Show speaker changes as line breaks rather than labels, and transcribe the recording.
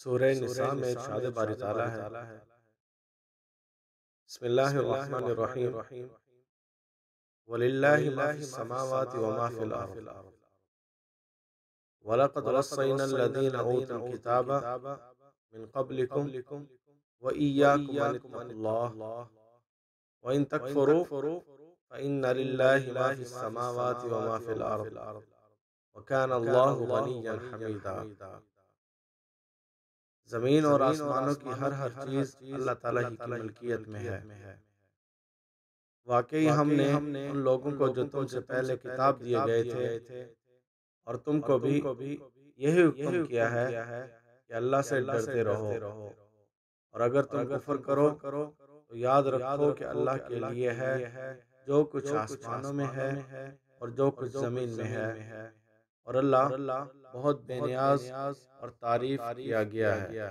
سورہ نساء میں ارشاد باری تعالیٰ ہے، بسم اللہ الرحمن الرحیم، وَلِلَّهِ مَا فِي السَّمَاوَاتِ وَمَا فِي الْأَرْضِ وَلَقَدْ وَصَّيْنَا الَّذِينَ أُوتُوا الْكِتَابَ مِنْ قَبْلِكُمْ وَإِيَّاكُمْ أَنِ اتَّقُوا اللَّهَ وَإِنْ تَكْفُرُوا فَإِنَّ لِلَّهِ مَا فِي السَّمَاوَاتِ وَمَا فِي الْأَرْضِ وَكَانَ اللَّهُ غَنِيًّا حَمِيدًا۔ زمین اور آسمانوں کی ہر چیز اللہ تعالیٰ ہی کی ملکیت میں ہے۔ واقعی ہم نے ان لوگوں کو جو تم سے پہلے کتاب دیے گئے تھے اور تم کو بھی یہی حکم کیا ہے کہ اللہ سے ڈرتے رہو، اور اگر تم کفر کرو تو یاد رکھو کہ اللہ کے لیے ہے جو کچھ آسمانوں میں ہے اور جو کچھ زمین میں ہے، اور اللہ بہت بے نیاز اور تعریف کیا گیا ہے۔